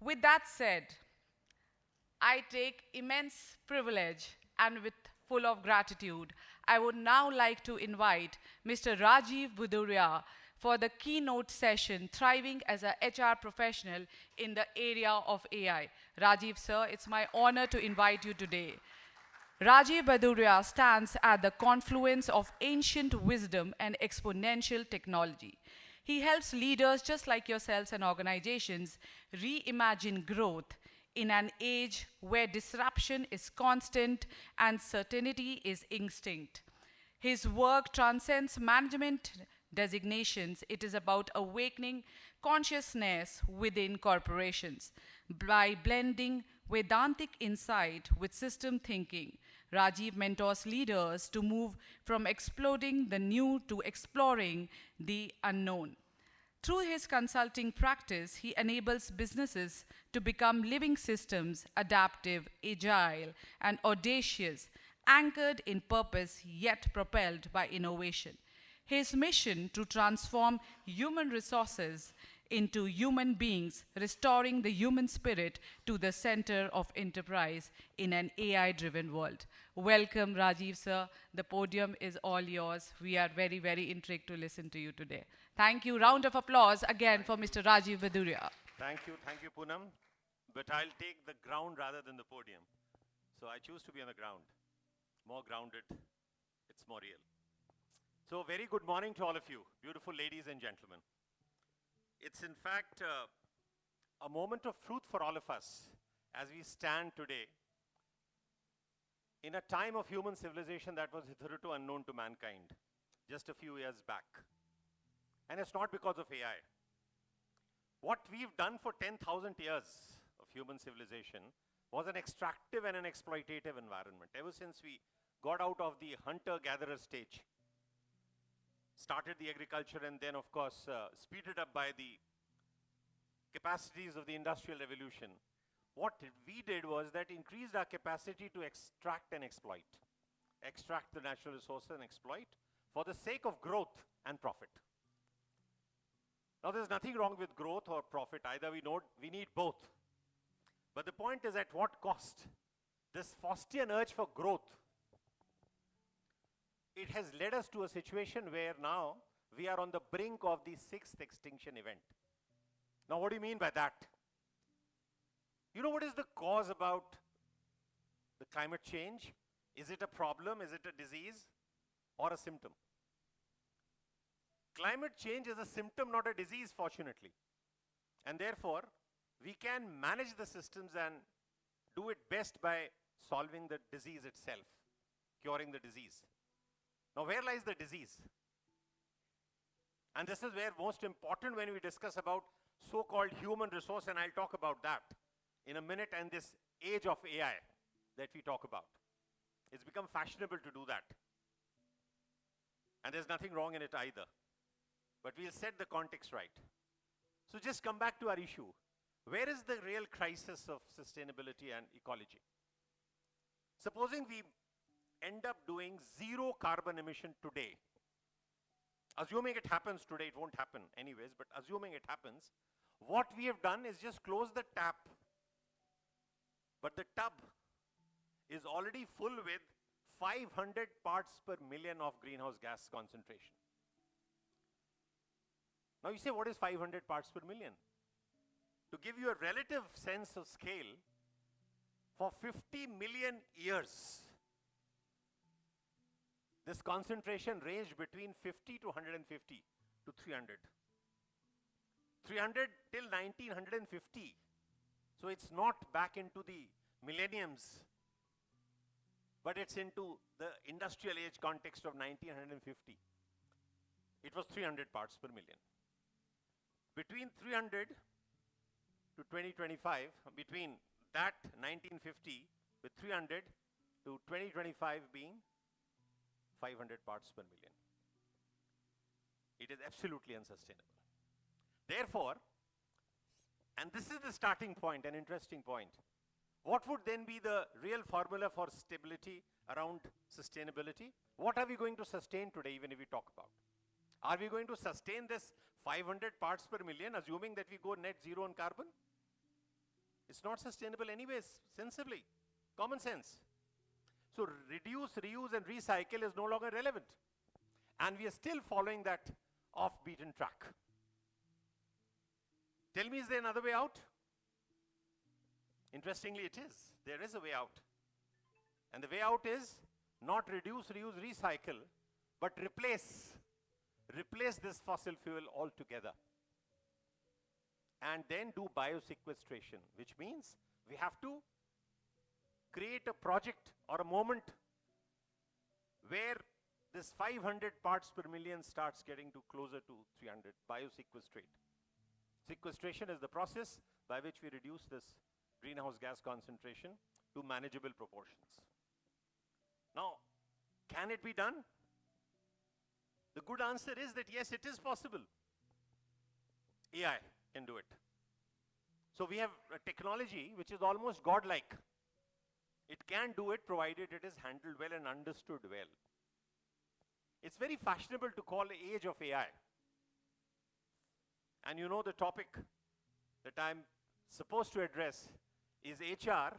With that said, I take immense privilege and with full of gratitude, I would now like to invite Mr. Rajiv Budhurya for the keynote session, Thriving as a HR Professional in the Area of AI. Rajiv, sir, it's my honor to invite you today. Rajiv Budhurya stands at the confluence of ancient wisdom and exponential technology. He helps leaders just like yourselves and organizations reimagine growth in an age where disruption is constant and certainty is instinct. His work transcends management designations. It is about awakening consciousness within corporations. By blending Vedantic insight with system thinking, Rajiv mentors leaders to move from exploding the new to exploring the unknown. Through his consulting practice, he enables businesses to become living systems, adaptive, agile, and audacious, anchored in purpose yet propelled by innovation. His mission to transform human resources into human beings, restoring the human spirit to the center of enterprise in an AI-driven world. Welcome, Rajiv, sir. The podium is all yours. We are very, very intrigued to listen to you today. Thank you. Round of applause again for Mr. Rajiv Budhurya. Thank you, Poonam. But I'll take the ground rather than the podium. So I choose to be on the ground. More grounded, it's more real. So very good morning to all of you, beautiful ladies and gentlemen. It's in fact a moment of truth for all of us as we stand today in a time of human civilization that was hitherto unknown to mankind just a few years back. And it's not because of AI. What we've done for 10,000 years of human civilization was an extractive and an exploitative environment. Ever since we got out of the hunter-gatherer stage, started the agriculture, and then, of course, speeded up by the capacities of the Industrial Revolution. What we did was that increased our capacity to extract and exploit. Extract the natural resources and exploit for the sake of growth and profit. Now, there's nothing wrong with growth or profit either. We need both. But the point is, at what cost? This Faustian urge for growth, it has led us to a situation where now we are on the brink of the 6th extinction event. Now, what do you mean by that? You know what is the cause about the climate change? Is it a problem? Is it a disease or a symptom? Climate change is a symptom, not a disease, fortunately. And therefore, we can manage the systems and do it best by solving the disease itself, curing the disease. Now, where lies the disease? And this is where most important when we discuss about so-called human resource, and I'll talk about that in a minute, and this age of AI that we talk about. It's become fashionable to do that. And there's nothing wrong in it either. But we'll set the context right. So just come back to our issue. Where is the real crisis of sustainability and ecology? Supposing we end up doing zero carbon emission today. Assuming it happens today, it won't happen anyways, but assuming it happens, what we have done is just close the tap. But the tub is already full with 500 parts per million of greenhouse gas concentration. Now you say, what is 500 parts per million? To give you a relative sense of scale, for 50 million years, this concentration ranged between 50 to 150 to 300. 300 till 1950. So it's not back into the millenniums, but it's into the industrial age context of 1950. It was 300 parts per million. Between 300 to 2025, between that 1950 with 300 to 2025 being 500 parts per million. It is absolutely unsustainable. Therefore, and this is the starting point, an interesting point, what would then be the real formula for stability around sustainability? What are we going to sustain today, even if we talk about? Are we going to sustain this 500 parts per million, assuming that we go net zero on carbon? It's not sustainable anyways, sensibly, common sense. So reduce, reuse, and recycle is no longer relevant. And we are still following that off-beaten track. Tell me, is there another way out? Interestingly, it is. There is a way out. And the way out is not reduce, reuse, recycle, but replace this fossil fuel altogether. And then do biosequestration, which means we have to create a project or a moment where this 500 parts per million starts getting to closer to 300, biosequestrate. Sequestration is the process by which we reduce this greenhouse gas concentration to manageable proportions. Now, can it be done? The good answer is that yes, it is possible. AI can do it. So we have a technology which is almost godlike. It can do it provided it is handled well and understood well. It's very fashionable to call the age of AI. And you know the topic that I'm supposed to address is HR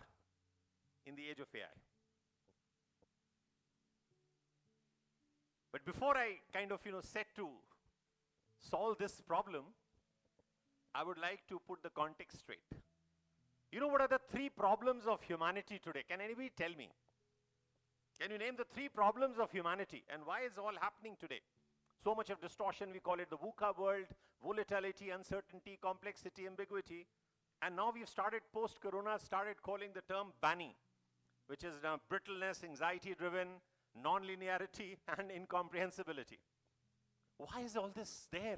in the age of AI. But before I kind of, set to solve this problem, I would like to put the context straight. You know what are the 3 problems of humanity today? Can anybody tell me? Can you name the 3 problems of humanity and why is all happening today? So much of distortion, we call it the VUCA world, volatility, uncertainty, complexity, ambiguity. And now we've started, post-corona, started calling the term BANI, which is brittleness, anxiety-driven, nonlinearity, and incomprehensibility. Why is all this there?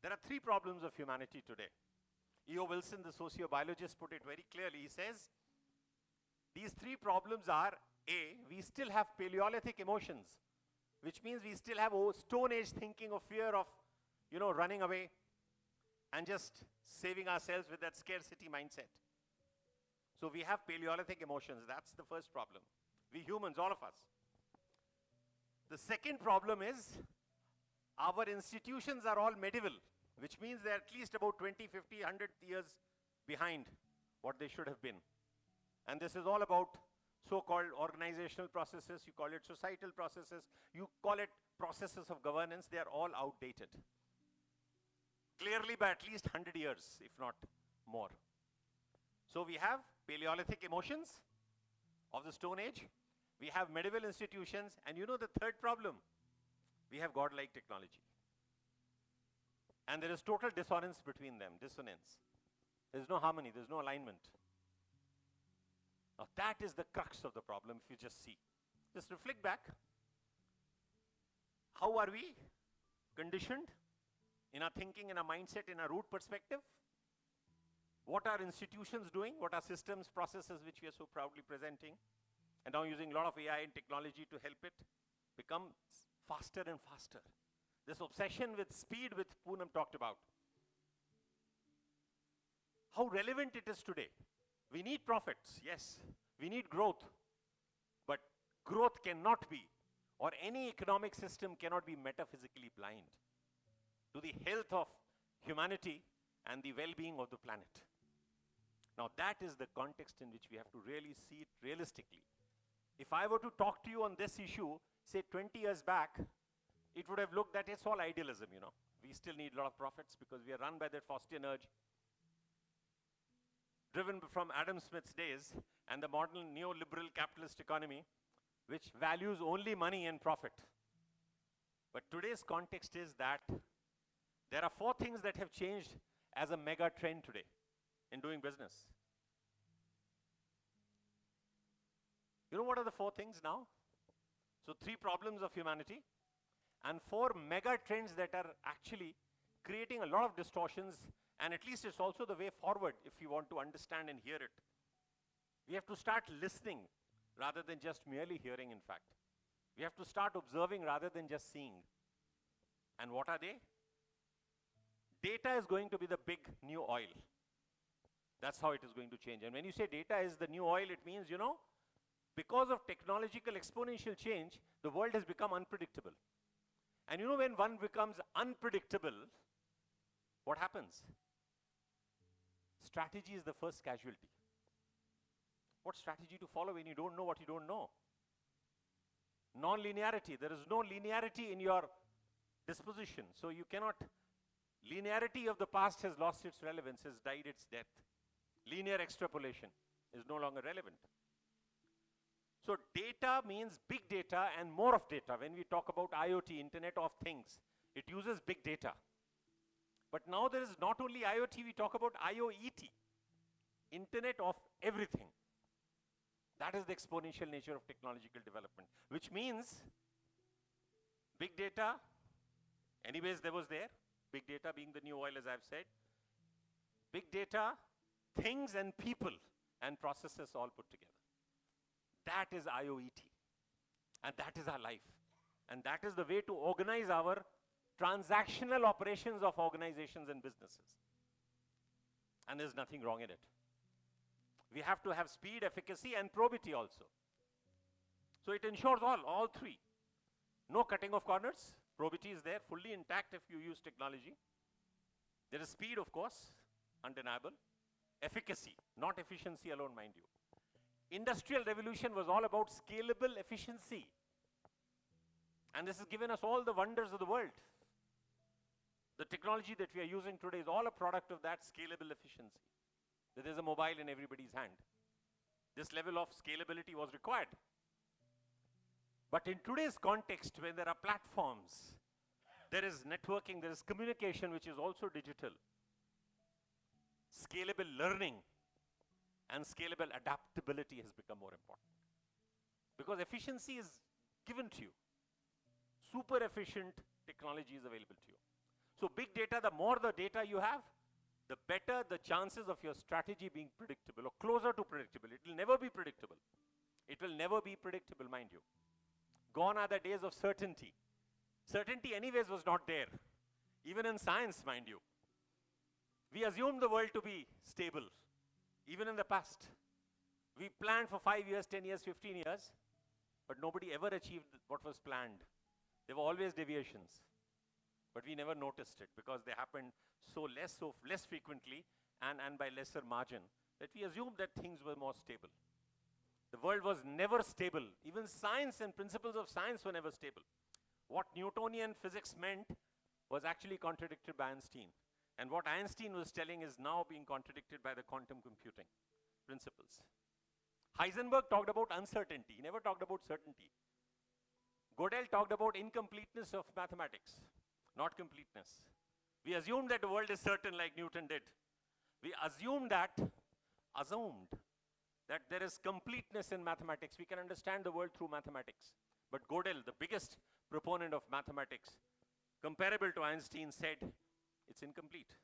There are 3 problems of humanity today. E.O. Wilson, the sociobiologist, put it very clearly. He says, these 3 problems are, A, we still have Paleolithic emotions, which means we still have Stone Age thinking of fear of, running away and just saving ourselves with that scarcity mindset. So we have Paleolithic emotions. That's the first problem. We humans, all of us. The second problem is our institutions are all medieval, which means they're at least about 20, 50, 100 years behind what they should have been. And this is all about so-called organizational processes, you call it societal processes, you call it processes of governance, they are all outdated. Clearly by at least 100 years, if not more. So we have Paleolithic emotions of the Stone Age, we have medieval institutions, and you know the third problem? We have godlike technology. And there is total dissonance between them, dissonance. There's no harmony, there's no alignment. Now that is the crux of the problem if you just see. Just reflect back. How are we conditioned in our thinking, in our mindset, in our root perspective? What are institutions doing? What are systems, processes which we are so proudly presenting? And now using a lot of AI and technology to help it become faster and faster. This obsession with speed which Poonam talked about. How relevant it is today. We need profits, yes. We need growth. But growth cannot be, or any economic system cannot be metaphysically blind to the health of humanity and the well-being of the planet. Now that is the context in which we have to really see it realistically. If I were to talk to you on this issue, say 20 years back, it would have looked that it's all idealism, We still need a lot of profits because we are run by that Faustian urge, driven from Adam Smith's days and the modern neoliberal capitalist economy, which values only money and profit. But today's context is that there are 4 things that have changed as a mega trend today in doing business. You know what are the 4 things now? So 3 problems of humanity and 4 mega trends that are actually creating a lot of distortions, and at least it's also the way forward if you want to understand and hear it. We have to start listening rather than just merely hearing, in fact. We have to start observing rather than just seeing. And what are they? Data is going to be the big new oil. That's how it is going to change. And when you say data is the new oil, it means, because of technological exponential change, the world has become unpredictable. And when one becomes unpredictable, what happens? strategy is the first casualty. What strategy to follow when you don't know what you don't know? Nonlinearity. There is no linearity in your disposition. So you cannot, linearity of the past has lost its relevance, has died its death. Linear extrapolation is no longer relevant. So data means big data and more of data. When we talk about IoT, Internet of Things, it uses big data. But now there is not only IoT, we talk about IoET, Internet of Everything. That is the exponential nature of technological development, which means big data, anyways there was there, big data being the new oil as I've said, big data, things and people and processes all put together. That is IoET, and that is our life. And that is the way to organize our transactional operations of organizations and businesses. And there's nothing wrong in it. We have to have speed, efficacy, and probity also. So it ensures all three. No cutting of corners. Probity is there, fully intact if you use technology. There is speed, of course, undeniable. Efficacy, not efficiency alone, mind you. Industrial revolution was all about scalable efficiency. And this has given us all the wonders of the world. The technology that we are using today is all a product of that scalable efficiency. There is a mobile in everybody's hand. This level of scalability was required. But in today's context, when there are platforms, there is networking, there is communication, which is also digital. Scalable learning and scalable adaptability has become more important. Because efficiency is given to you. Super efficient technology is available to you. So big data, the more the data you have, the better the chances of your strategy being predictable or closer to predictable. It will never be predictable. It will never be predictable, mind you. Gone are the days of certainty. Certainty anyways was not there. Even in science, mind you. We assumed the world to be stable, even in the past. We planned for 5 years, 10 years, 15 years, but nobody ever achieved what was planned. There were always deviations. But we never noticed it because they happened so less frequently and by lesser margin that we assumed that things were more stable. The world was never stable. Even science and principles of science were never stable. What Newtonian physics meant was actually contradicted by Einstein. And what Einstein was telling is now being contradicted by the quantum computing principles. Heisenberg talked about uncertainty. He never talked about certainty. Gödel talked about incompleteness of mathematics, not completeness. We assumed that the world is certain like Newton did. We assumed that there is completeness in mathematics. We can understand the world through mathematics. But Gödel, the biggest proponent of mathematics, comparable to Einstein, said it's incomplete.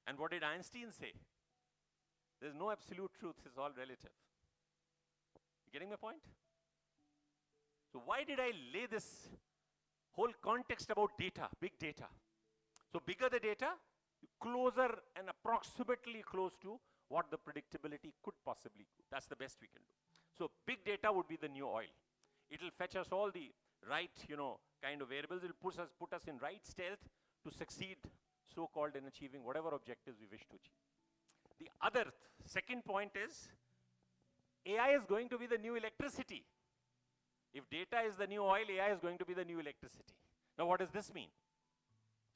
And what did Einstein say? There's no absolute truth, it's all relative. You getting my point? So why did I lay this whole context about data, big data? So bigger the data, closer and approximately close to what the predictability could possibly do. That's the best we can do. So big data would be the new oil. It'll fetch us all the right, kind of variables. It'll put us in right stealth to succeed, so-called, in achieving whatever objectives we wish to achieve. The other second point is, AI is going to be the new electricity. If data is the new oil, AI is going to be the new electricity. Now what does this mean?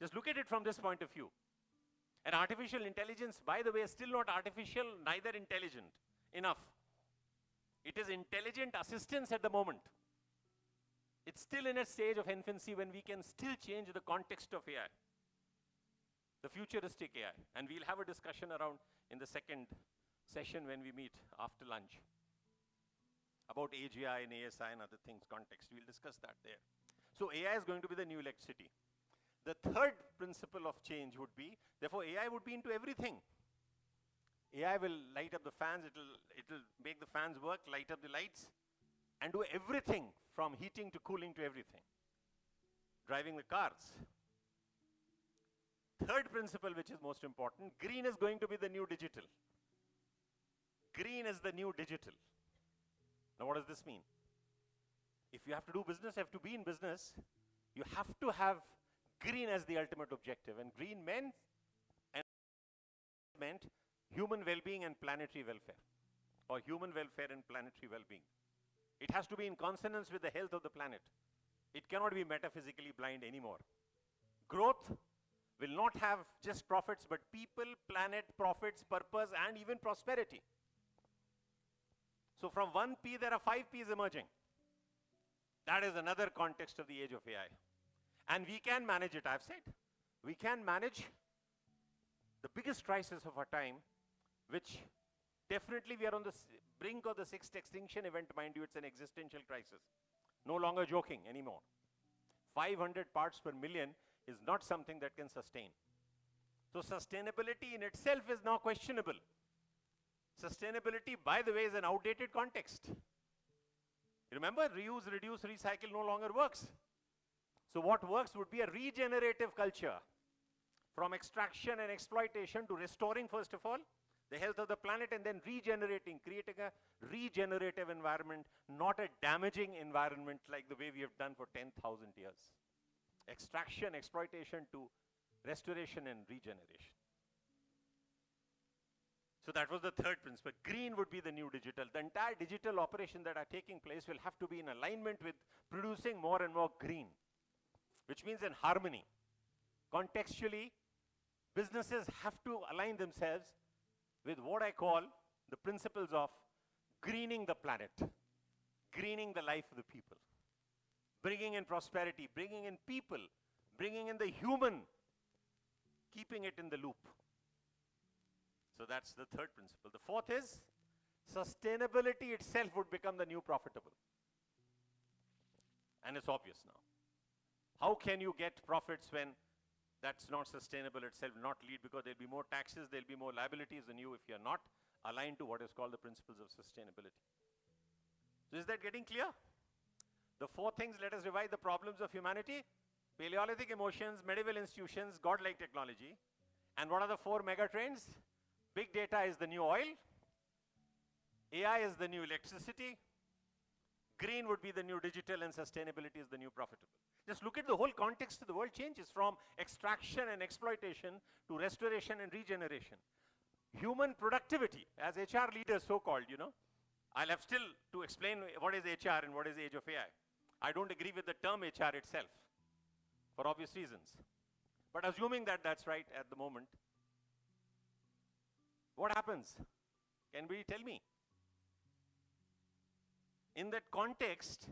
Just look at it from this point of view. And artificial intelligence, by the way, is still not artificial, neither intelligent enough. It is intelligent assistance at the moment. It's still in a stage of infancy when we can still change the context of AI. The futuristic AI. And we'll have a discussion around in the second session when we meet after lunch about AGI and ASI and other things, context. We'll discuss that there. So AI is going to be the new electricity. The third principle of change would be, therefore AI would be into everything. AI will light up the fans, it'll make the fans work, light up the lights, and do everything from heating to cooling to everything. Driving the cars. Third principle, which is most important, green is going to be the new digital. Green is the new digital. Now what does this mean? If you have to do business, you have to be in business, you have to have green as the ultimate objective. And green meant human well-being and planetary welfare, or human welfare and planetary well-being. It has to be in consonance with the health of the planet. It cannot be metaphysically blind anymore. Growth will not have just profits, but people, planet, profits, purpose, and even prosperity. So from one P, there are 5 Ps emerging. That is another context of the age of AI. And we can manage it, I've said. We can manage the biggest crisis of our time, which definitely we are on the brink of the 6th extinction event, mind you, it's an existential crisis. No longer joking anymore. 500 parts per million is not something that can sustain. So sustainability in itself is now questionable. Sustainability, by the way, is an outdated context. Remember, reuse, reduce, recycle no longer works. So what works would be a regenerative culture, from extraction and exploitation to restoring, first of all, the health of the planet, and then regenerating, creating a regenerative environment, not a damaging environment like the way we have done for 10,000 years. Extraction, exploitation to restoration and regeneration. So that was the third principle. Green would be the new digital. The entire digital operation that are taking place will have to be in alignment with producing more and more green, which means in harmony. Contextually, businesses have to align themselves with what I call the principles of greening the planet, greening the life of the people, bringing in prosperity, bringing in people, bringing in the human, keeping it in the loop. So that's the third principle. The fourth is sustainability itself would become the new profitable. And it's obvious now. How can you get profits when that's not sustainable itself, not lead, because there'll be more taxes, there'll be more liabilities than you if you're not aligned to what is called the principles of sustainability. So is that getting clear? The four things, let us revive the problems of humanity: Paleolithic emotions, medieval institutions, godlike technology. And what are the four mega trends? Big data is the new oil, AI is the new electricity, green would be the new digital, and sustainability is the new profitable. Just look at the whole context of the world changes from extraction and exploitation to restoration and regeneration. Human productivity, as HR leaders so-called, you know, I'll have still to explain what is HR and what is the age of AI. I don't agree with the term HR itself, for obvious reasons. But assuming that that's right at the moment, what happens? Can we tell me? In that context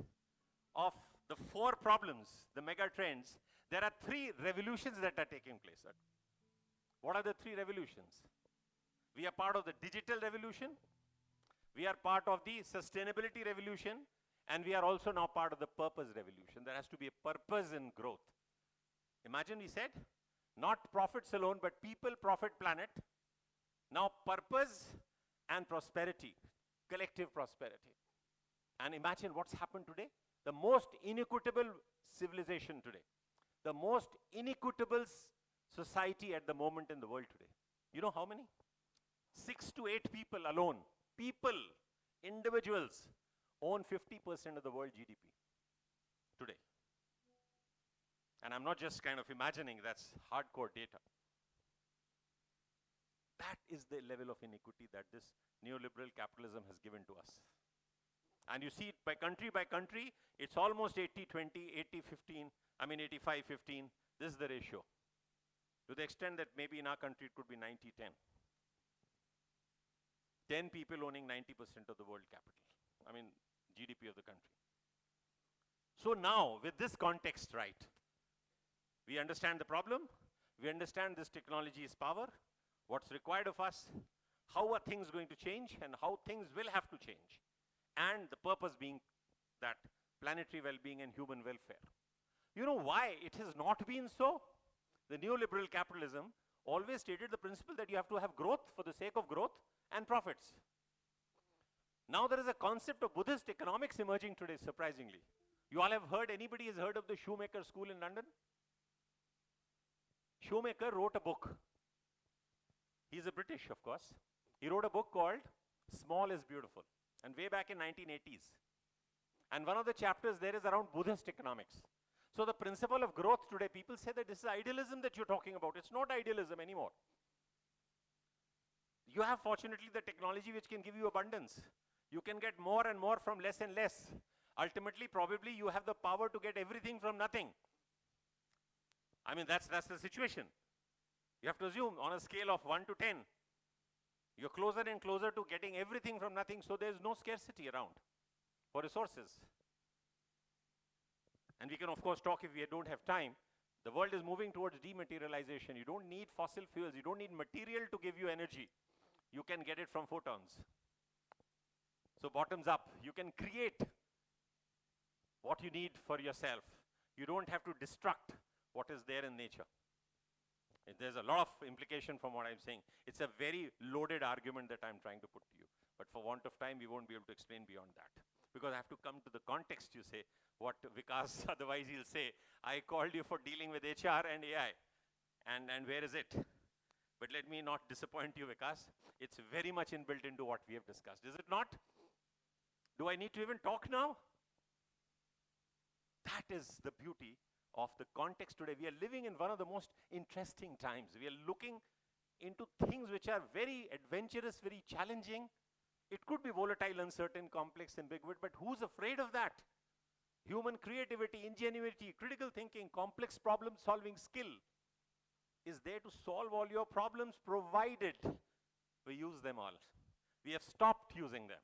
of the four problems, the mega trends, there are three revolutions that are taking place. What are the three revolutions? We are part of the digital revolution, we are part of the sustainability revolution, and we are also now part of the purpose revolution. There has to be a purpose in growth. Imagine we said, not profits alone, but people, profit, planet. Now purpose and prosperity, collective prosperity. And imagine what's happened today. The most inequitable civilization today. The most inequitable society at the moment in the world today. You know how many? 6 to 8 people alone. People, individuals, own 50% of the world GDP today. And I'm not just kind of imagining, that's hardcore data. That is the level of inequity that this neoliberal capitalism has given to us. And you see it by country, it's almost 80-20, 80-15, I mean 85-15. This is the ratio. To the extent that maybe in our country it could be 90-10. 10 people owning 90% of the world capital. I mean GDP of the country. So now, with this context right, we understand the problem, we understand this technology is power, what's required of us, how are things going to change, and how things will have to change. And the purpose being that planetary well-being and human welfare. You know why it has not been so? The neoliberal capitalism always stated the principle that you have to have growth for the sake of growth and profits. Now there is a concept of Buddhist economics emerging today, surprisingly. You all have heard, anybody has heard of the Shoemaker School in London? Shoemaker wrote a book. He's a British, of course. He wrote a book called Small is Beautiful, and way back in 1980s. And one of the chapters there is around Buddhist economics. So the principle of growth today, people say that this is idealism that you're talking about. It's not idealism anymore. You have fortunately the technology which can give you abundance. You can get more and more from less and less. Ultimately, probably you have the power to get everything from nothing. I mean, that's the situation. You have to assume on a scale of 1 to 10, you're closer and closer to getting everything from nothing, so there's no scarcity around for resources. And we can, of course, talk if we don't have time. The world is moving towards dematerialization. You don't need fossil fuels. You don't need material to give you energy. You can get it from photons. So bottoms up, you can create what you need for yourself. You don't have to destruct what is there in nature. There's a lot of implication from what I'm saying. It's a very loaded argument that I'm trying to put to you. But for want of time, we won't be able to explain beyond that. Because I have to come to the context, you say, what Vikas, otherwise he'll say, I called you for dealing with HR and AI. And where is it? But let me not disappoint you, Vikas. It's very much inbuilt into what we have discussed. Is it not? Do I need to even talk now? That is the beauty of the context today. We are living in one of the most interesting times. We are looking into things which are very adventurous, very challenging. It could be volatile, uncertain, complex, ambiguous, but who's afraid of that? Human creativity, ingenuity, critical thinking, complex problem-solving skill is there to solve all your problems, provided we use them all. We have stopped using them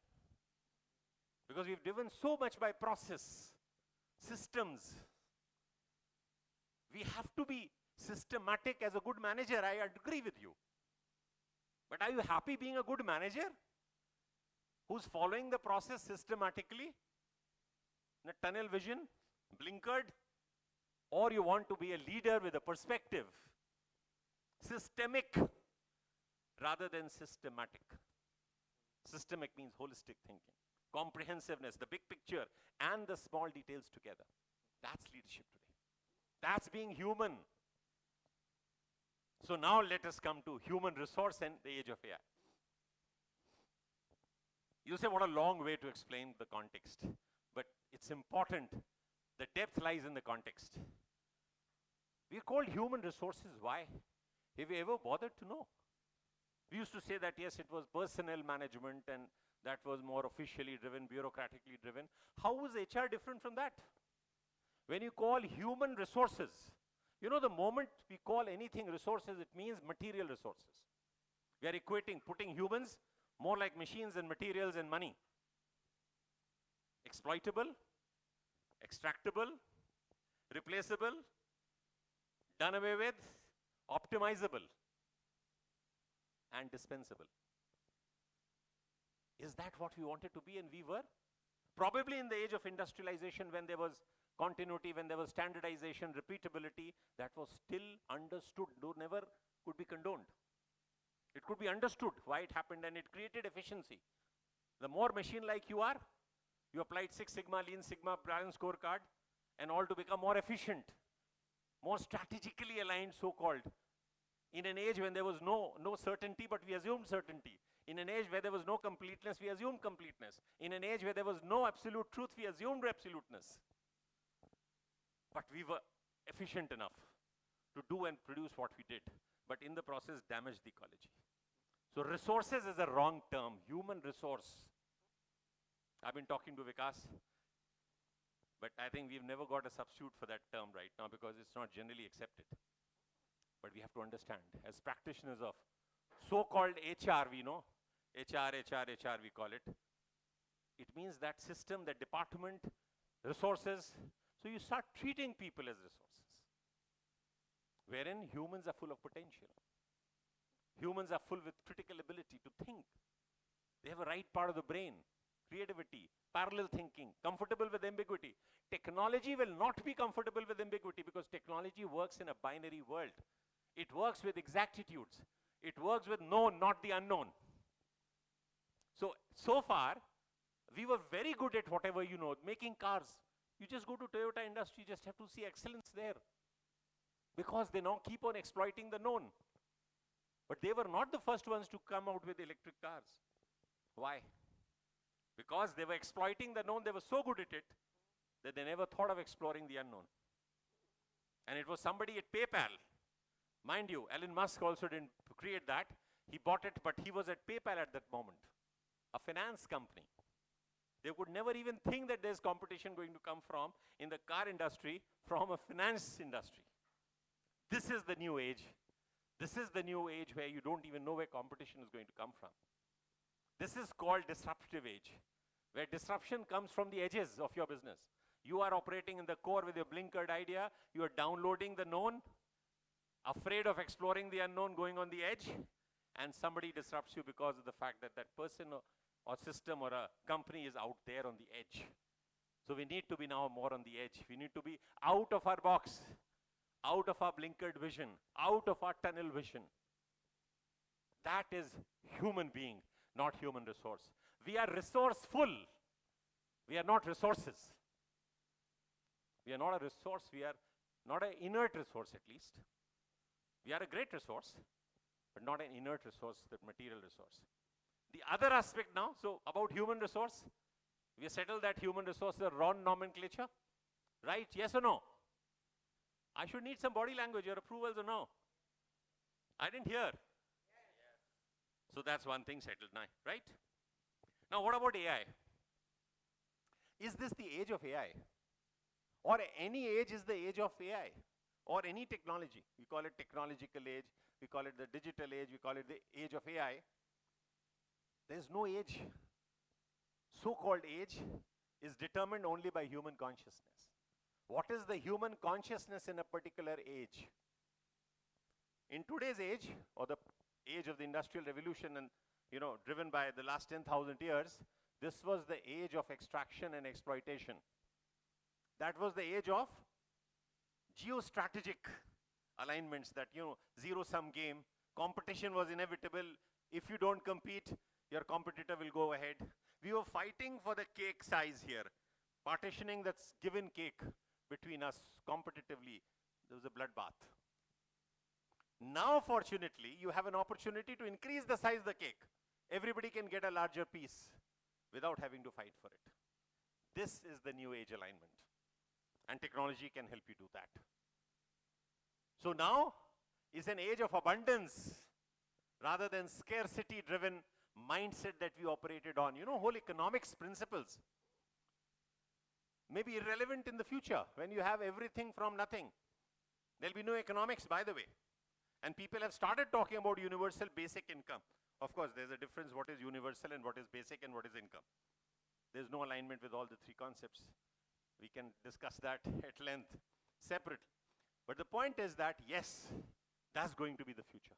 because we've driven so much by process, systems. We have to be systematic as a good manager. I agree with you. But are you happy being a good manager who's following the process systematically in a tunnel vision, blinkered? Or you want to be a leader with a perspective, systemic rather than systematic. Systemic means holistic thinking, comprehensiveness, the big picture and the small details together. That's leadership today. That's being human. So now let us come to human resource and the age of AI. You say what a long way to explain the context, but it's important. The depth lies in the context. We are called human resources. Why? Have you ever bothered to know? We used to say that yes, it was personnel management and that was more officially driven, bureaucratically driven. How was HR different from that? When you call human resources, you know, the moment we call anything resources, it means material resources. We are equating, putting humans more like machines and materials and money. Exploitable, extractable, replaceable, done away with, optimizable, and dispensable. Is that what we wanted to be and we were? Probably in the age of industrialization, when there was continuity, when there was standardization, repeatability, that was still understood, though never could be condoned. It could be understood why it happened, and it created efficiency. The more machine-like you are, you applied Six Sigma, Lean Sigma, Balanced Scorecard, and all to become more efficient, more strategically aligned, so-called. In an age when there was no certainty, but we assumed certainty. In an age where there was no completeness, we assumed completeness. In an age where there was no absolute truth, we assumed absoluteness. But we were efficient enough to do and produce what we did, but in the process damaged the ecology. So resources is a wrong term, human resource. I've been talking to Vikas, but I think we've never got a substitute for that term right now because it's not generally accepted. But we have to understand, as practitioners of so-called HR, we know, HR, we call it. It means that system, that department, resources. So you start treating people as resources, wherein humans are full of potential. Humans are full with critical ability to think. They have a right part of the brain, creativity, parallel thinking, comfortable with ambiguity. Technology will not be comfortable with ambiguity because technology works in a binary world. It works with exactitudes. It works with known, not the unknown. So far, we were very good at whatever you know, making cars. You just go to Toyota industry, you just have to see excellence there. Because they now keep on exploiting the known. But they were not the first ones to come out with electric cars. Why? Because they were exploiting the known, they were so good at it, that they never thought of exploring the unknown. And it was somebody at PayPal. Mind you, Elon Musk also didn't create that. He bought it, but he was at PayPal at that moment, a finance company. They would never even think that there's competition going to come from, in the car industry, from a finance industry. This is the new age. This is the new age where you don't even know where competition is going to come from. This is called disruptive age, where disruption comes from the edges of your business. You are operating in the core with your blinkered idea. You are downloading the known, afraid of exploring the unknown, going on the edge, and somebody disrupts you because of the fact that that person or system or a company is out there on the edge. So we need to be now more on the edge. We need to be out of our box, out of our blinkered vision, out of our tunnel vision. That is human being, not human resource. We are resourceful. We are not resources. We are not a resource. We are not an inert resource, at least. We are a great resource, but not an inert resource, the material resource. The other aspect now, so about human resource, we have settled that human resource is a wrong nomenclature, right? Yes or no? I should need some body language, your approvals or no? I didn't hear. Yes. So that's one thing settled now, right? Now what about AI? Is this the age of AI? Or any age is the age of AI? Or any technology? We call it technological age, we call it the digital age, we call it the age of AI. There's no age. So-called age is determined only by human consciousness. What is the human consciousness in a particular age? In today's age, or the age of the Industrial Revolution and, driven by the last 10,000 years, this was the age of extraction and exploitation. That was the age of geostrategic alignments, that, zero-sum game. Competition was inevitable. If you don't compete, your competitor will go ahead. We were fighting for the cake size here, partitioning that's given cake between us competitively. There was a bloodbath. Now, fortunately, you have an opportunity to increase the size of the cake. Everybody can get a larger piece without having to fight for it. This is the new age alignment. And technology can help you do that. So now is an age of abundance rather than scarcity-driven mindset that we operated on. Whole economics principles may be irrelevant in the future when you have everything from nothing. There'll be no economics, by the way. And people have started talking about universal basic income. Of course, there's a difference what is universal and what is basic and what is income. There's no alignment with all the three concepts. We can discuss that at length separately. But the point is that, yes, that's going to be the future.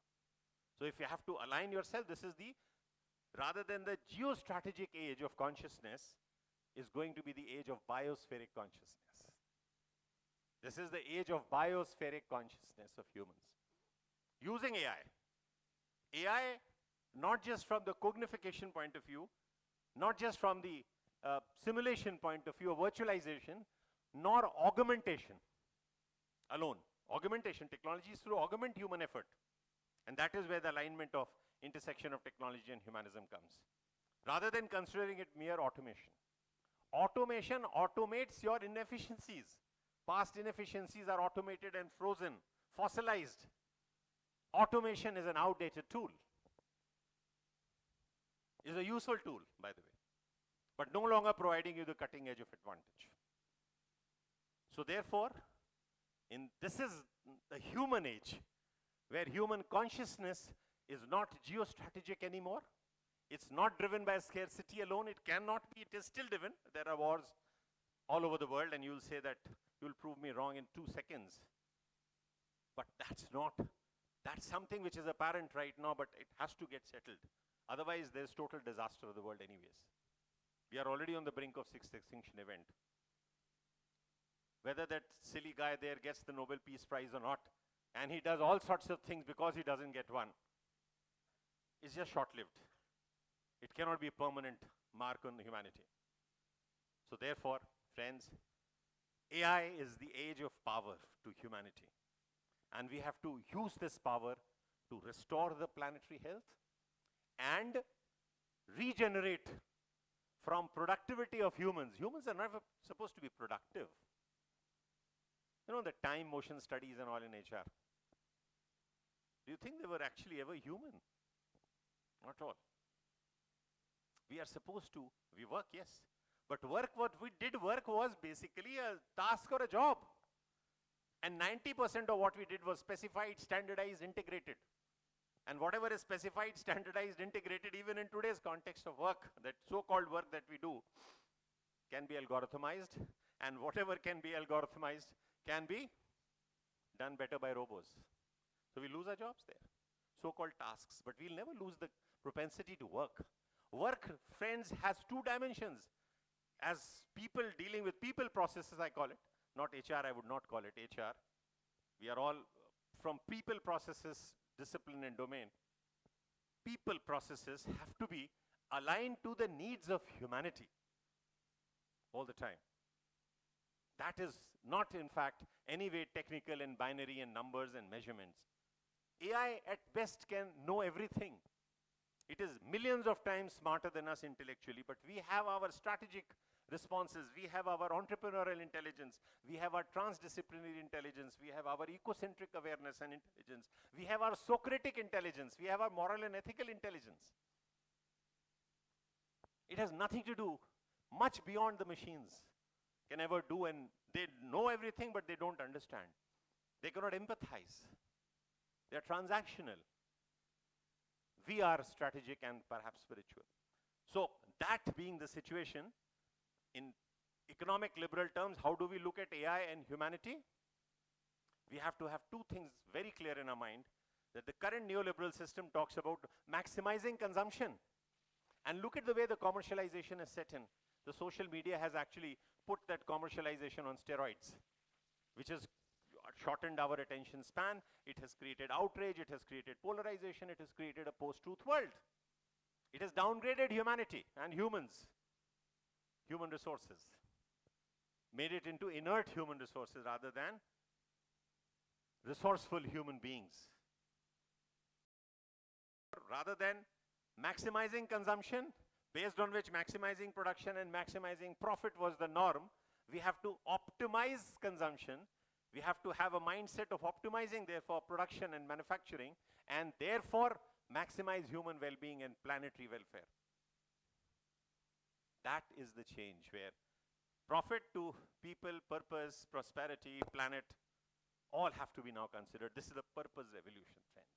So if you have to align yourself, this is rather than the geostrategic age of consciousness, is going to be the age of biospheric consciousness. This is the age of biospheric consciousness of humans. Using AI. AI, not just from the cognification point of view, not just from the simulation point of view of virtualization, nor augmentation alone. Augmentation, technology is through augment human effort. And that is where the alignment of intersection of technology and humanism comes. Rather than considering it mere automation. Automation automates your inefficiencies. Past inefficiencies are automated and frozen, fossilized. Automation is an outdated tool. Is a useful tool, by the way, but no longer providing you the cutting edge of advantage. So therefore, this is the human age, where human consciousness is not geostrategic anymore. It's not driven by scarcity alone. It cannot be. It is still driven. There are wars all over the world, and you'll say that you'll prove me wrong in 2 seconds. But that's something which is apparent right now, but it has to get settled. Otherwise, there's total disaster of the world anyways. We are already on the brink of sixth extinction event. Whether that silly guy there gets the Nobel Peace Prize or not, and he does all sorts of things because he doesn't get one, it's just short-lived. It cannot be a permanent mark on humanity. So therefore, friends, AI is the age of power to humanity. And we have to use this power to restore the planetary health and regenerate from productivity of humans. Humans are never supposed to be productive. The time motion studies and all in HR. Do you think they were actually ever human? Not at all. We are supposed to, we work, yes. But work, what we did work was basically a task or a job. And 90% of what we did was specified, standardized, integrated. And whatever is specified, standardized, integrated, even in today's context of work, that so-called work that we do, can be algorithmized. And whatever can be algorithmized can be done better by robots. So we lose our jobs there. So-called tasks. But we'll never lose the propensity to work. Work, friends, has two dimensions. As people dealing with people processes, I call it. Not HR, I would not call it HR. We are all from people processes, discipline and domain. People processes have to be aligned to the needs of humanity all the time. That is not, in fact, any way technical and binary and numbers and measurements. AI at best can know everything. It is millions of times smarter than us intellectually, but we have our strategic responses, we have our entrepreneurial intelligence, we have our transdisciplinary intelligence, we have our ecocentric awareness and intelligence, we have our Socratic intelligence, we have our moral and ethical intelligence. It has nothing to do much beyond the machines can ever do, and they know everything, but they don't understand. They cannot empathize. They're transactional. We are strategic and perhaps spiritual. So that being the situation, in economic liberal terms, how do we look at AI and humanity? We have to have two things very clear in our mind, that the current neoliberal system talks about maximizing consumption. And look at the way the commercialization is set in. The social media has actually put that commercialization on steroids, which has shortened our attention span. It has created outrage, it has created polarization, it has created a post-truth world. It has downgraded humanity and humans, human resources, made it into inert human resources rather than resourceful human beings. Rather than maximizing consumption, based on which maximizing production and maximizing profit was the norm, we have to optimize consumption. We have to have a mindset of optimizing, therefore, production and manufacturing, and therefore maximize human well-being and planetary welfare. That is the change, where profit to people, purpose, prosperity, planet, all have to be now considered. This is the purpose revolution, friends.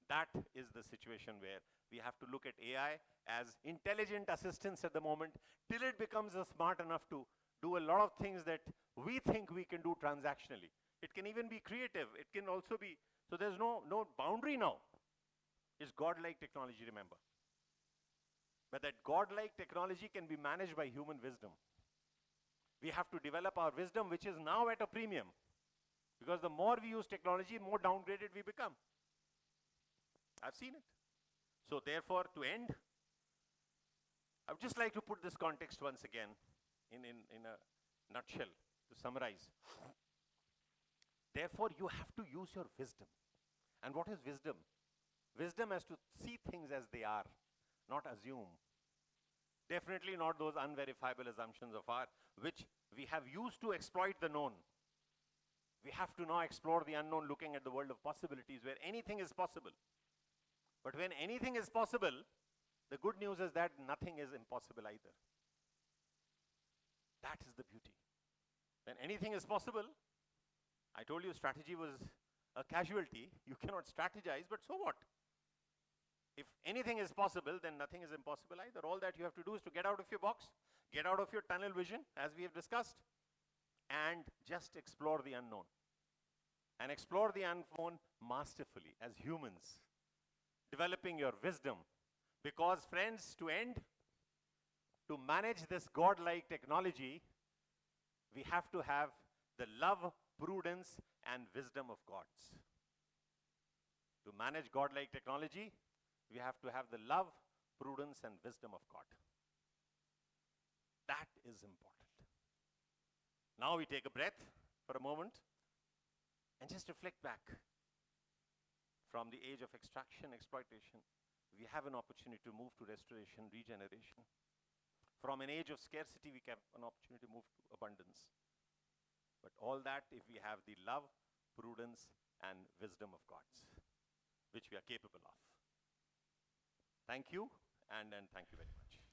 That is the situation where we have to look at AI as intelligent assistance at the moment, till it becomes smart enough to do a lot of things that we think we can do transactionally. It can even be creative. It can also be, so there's no boundary now. It's godlike technology, remember. But that godlike technology can be managed by human wisdom. We have to develop our wisdom, which is now at a premium. Because the more we use technology, more downgraded we become. I've seen it. So therefore, to end, I would just like to put this context once again in a nutshell, to summarize. Therefore, you have to use your wisdom. And what is wisdom? Wisdom is to see things as they are, not assume. Definitely not those unverifiable assumptions of ours, which we have used to exploit the known. We have to now explore the unknown, looking at the world of possibilities, where anything is possible. But when anything is possible, the good news is that nothing is impossible either. That is the beauty. When anything is possible, I told you strategy was a casualty. You cannot strategize, but so what? If anything is possible, then nothing is impossible either. All that you have to do is to get out of your box, get out of your tunnel vision, as we have discussed, and just explore the unknown. And explore the unknown masterfully as humans, developing your wisdom. Because, friends, to end, to manage this godlike technology, we have to have the love, prudence, and wisdom of gods. To manage godlike technology, we have to have the love, prudence, and wisdom of God. That is important. Now we take a breath for a moment and just reflect back. From the age of extraction, exploitation, we have an opportunity to move to restoration, regeneration. From an age of scarcity, we have an opportunity to move to abundance. But all that if we have the love, prudence, and wisdom of God's, which we are capable of. Thank you, and thank you very much.